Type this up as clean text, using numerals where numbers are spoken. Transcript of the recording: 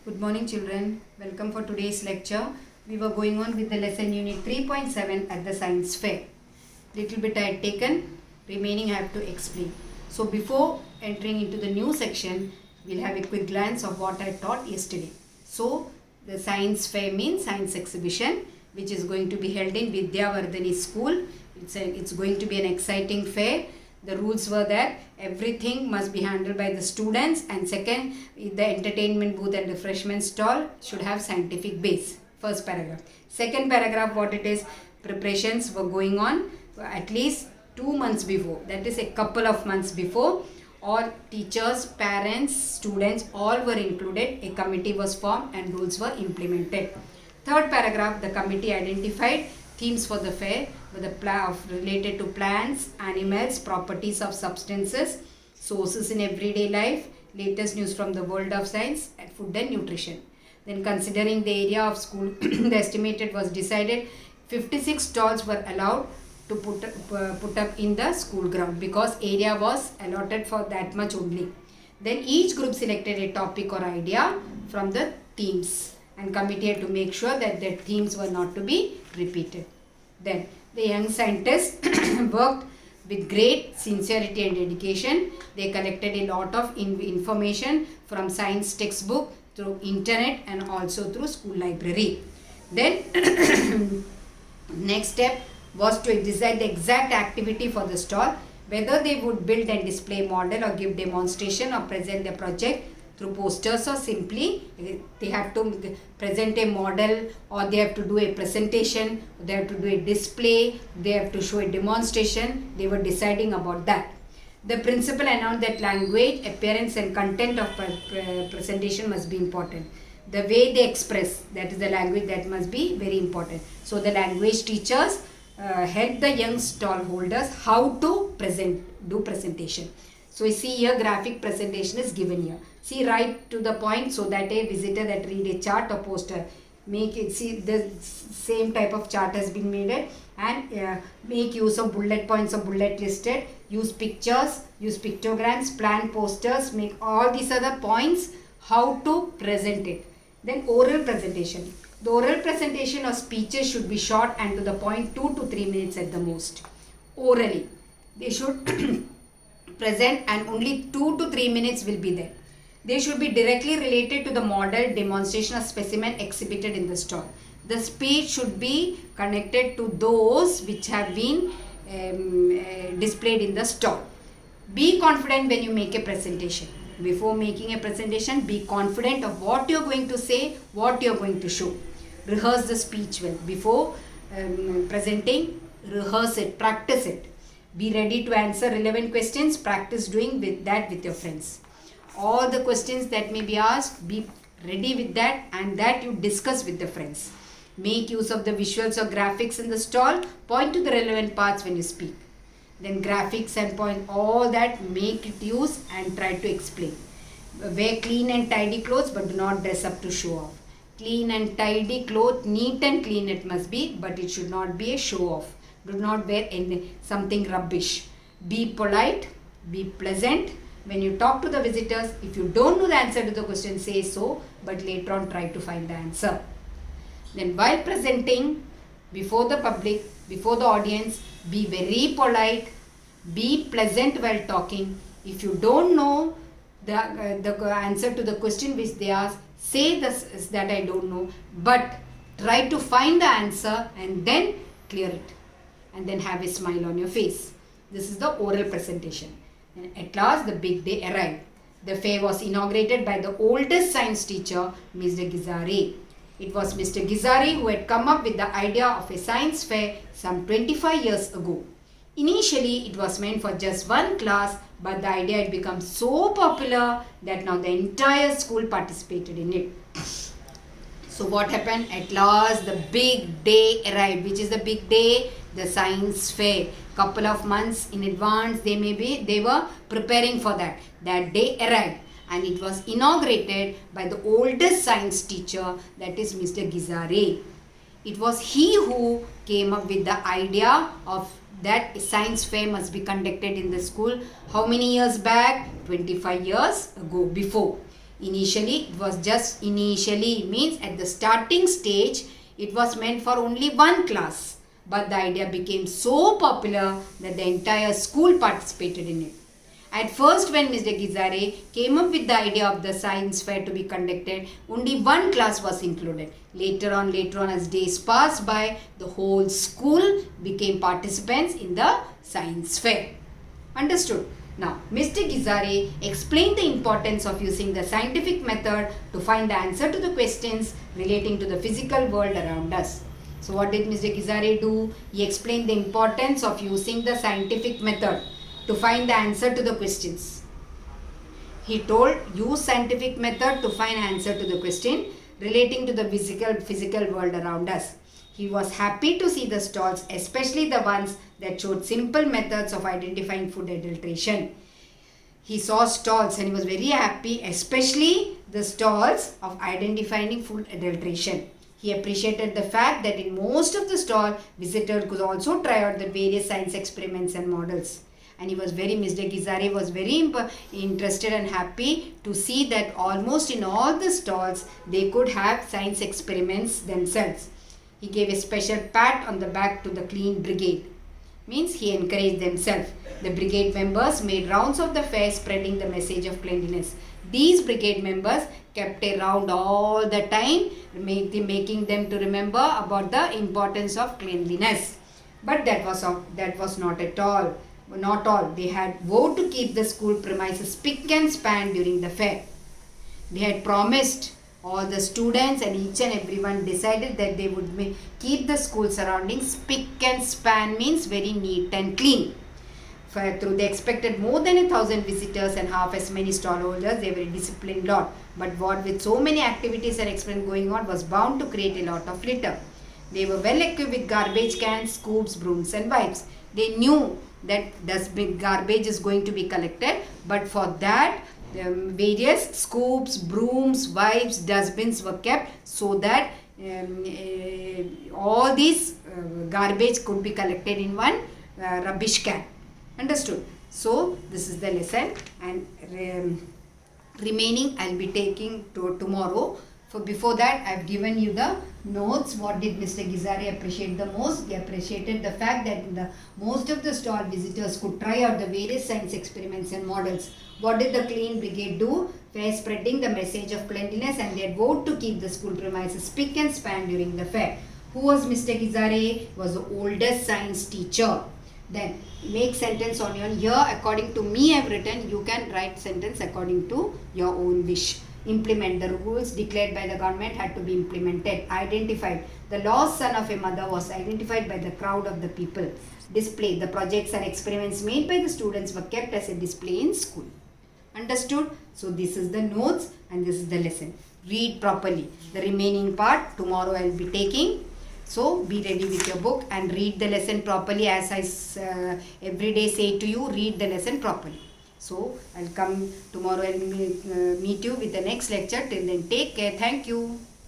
Good morning children. Welcome for today's lecture. We were going on with the lesson unit 3.7 at the science fair. Little bit I had taken, remaining I have to explain. So before entering into the new section, we'll have a quick glance of what I taught yesterday. So the science fair means science exhibition, which is going to be held in Vidyavardhani school. It's going to be an exciting fair. The rules were that everything must be handled by the students, and second, the entertainment booth and refreshment stall should have scientific base. First paragraph. Second paragraph, what it is, preparations were going on at least 2 months before, that is a couple of months before. All teachers, parents, students, all were included. A committee was formed and rules were implemented. Third paragraph, the committee identified themes for the fair were related to plants, animals, properties of substances, sources in everyday life, latest news from the world of science, and food and nutrition. Then considering the area of school, the estimated was decided 56 stalls were allowed to put up in the school ground because area was allotted for that much only. Then each group selected a topic or idea from the themes, and committee had to make sure that their themes were not to be repeated. Then the young scientists worked with great sincerity and dedication. They collected a lot of information from science textbook, through internet, and also through school library. Then next step was to decide the exact activity for the stall, whether they would build and display model or give demonstration or present their project through posters, or simply they have to present a model, or they have to do a presentation, they have to do a display, they have to show a demonstration. They were deciding about that. The principal announced that language, appearance and content of presentation must be important. The way they express, that is the language, that must be very important. So the language teachers help the young stall holders how to do presentation. So you see here, graphic presentation is given here. See, right to the point, so that a visitor that read a chart or poster, make it, see the same type of chart has been made, and make use of bullet points or bullet listed, use pictures, use pictograms, plan posters, make all these other points, how to present it. Then oral presentation. The oral presentation or speeches should be short and to the point, 2 to 3 minutes at the most. Orally, they should present, and only 2 to 3 minutes will be there. They should be directly related to the model, demonstration or specimen exhibited in the stall. The speech should be connected to those which have been displayed in the stall. Be confident when you make a presentation. Before making a presentation, be confident of what you are going to say, what you are going to show. Rehearse the speech well. Before presenting, rehearse it, practice it. Be ready to answer relevant questions. Practice doing with your friends. All the questions that may be asked, be ready with that, and that you discuss with the friends. Make use of the visuals or graphics in the stall. Point to the relevant parts when you speak. Then graphics and point, all that, make it use and try to explain. Wear clean and tidy clothes, but do not dress up to show off. Clean and tidy clothes, neat and clean it must be, but it should not be a show off. Do not wear something rubbish. Be polite, be pleasant. When you talk to the visitors, if you don't know the answer to the question, say so, but later on try to find the answer. Then while presenting before the public, before the audience, be very polite, be pleasant while talking. If you don't know the answer to the question which they ask, say this, that I don't know, but try to find the answer and then clear it, and then have a smile on your face. This is the oral presentation. And at last, the big day arrived. The fair was inaugurated by the oldest science teacher, Mr. Gizari. It was Mr. Gizari who had come up with the idea of a science fair some 25 years ago. Initially, it was meant for just one class, but the idea had become so popular that now the entire school participated in it. So what happened? At last, the big day arrived. Which is the big day? The science fair. Couple of months in advance, they were preparing for that. That day arrived, and it was inaugurated by the oldest science teacher, that is Mr. Gizari. It was he who came up with the idea of that science fair must be conducted in the school. How many years back? 25 years ago, before. Initially, it was just initially means at the starting stage, it was meant for only one class. But the idea became so popular that the entire school participated in it. At first, when Mr. Gizare came up with the idea of the science fair to be conducted, only one class was included. Later on, as days passed by, the whole school became participants in the science fair. Understood? Now, Mr. Gizare explained the importance of using the scientific method to find the answer to the questions relating to the physical world around us. So, what did Mr. Gizare do? He explained the importance of using the scientific method to find the answer to the questions. He told, use scientific method to find answer to the question relating to the physical world around us. He was happy to see the stalls, especially the ones that showed simple methods of identifying food adulteration. He saw stalls and he was very happy, especially the stalls of identifying food adulteration. He appreciated the fact that in most of the stalls, visitors could also try out the various science experiments and models. And Mr. Gizare was very interested and happy to see that almost in all the stalls, they could have science experiments themselves. He gave a special pat on the back to the clean brigade. Means he encouraged themselves. The brigade members made rounds of the fair spreading the message of cleanliness. These brigade members kept a round all the time, making them to remember about the importance of cleanliness. But that was not at all. Not all. They had vowed to keep the school premises spick and span during the fair. They had promised, all the students and each and everyone decided that they would keep the school surroundings spick and span, means very neat and clean. Through they expected more than 1,000 visitors and half as many stallholders. They were a disciplined lot. But what with so many activities and experiments going on was bound to create a lot of litter. They were well equipped with garbage cans, scoops, brooms and wipes. They knew that garbage is going to be collected, but for that various scoops, brooms, wipes, dustbins were kept so that all these garbage could be collected in one rubbish can. Understood? So this is the lesson, and remaining I will be taking to tomorrow. So before that, I have given you the notes. What did Mr. Gizare appreciate the most? He appreciated the fact that most of the stall visitors could try out the various science experiments and models. What did the clean brigade do? Fair spreading the message of cleanliness, and they had vowed to keep the school premises spick and span during the fair. Who was Mr. Gizare? He was the oldest science teacher. Then make sentence on your here. According to me, I have written. You can write sentence according to your own wish. Implement. The rules declared by the government had to be implemented. Identified. The lost son of a mother was identified by the crowd of the people. Display. The projects and experiments made by the students were kept as a display in school. Understood? So this is the notes and this is the lesson. Read properly. The remaining part tomorrow I will be taking. So be ready with your book and read the lesson properly, as I every day say to you, read the lesson properly. So I'll come tomorrow and meet you with the next lecture. Till then, take care. Thank you.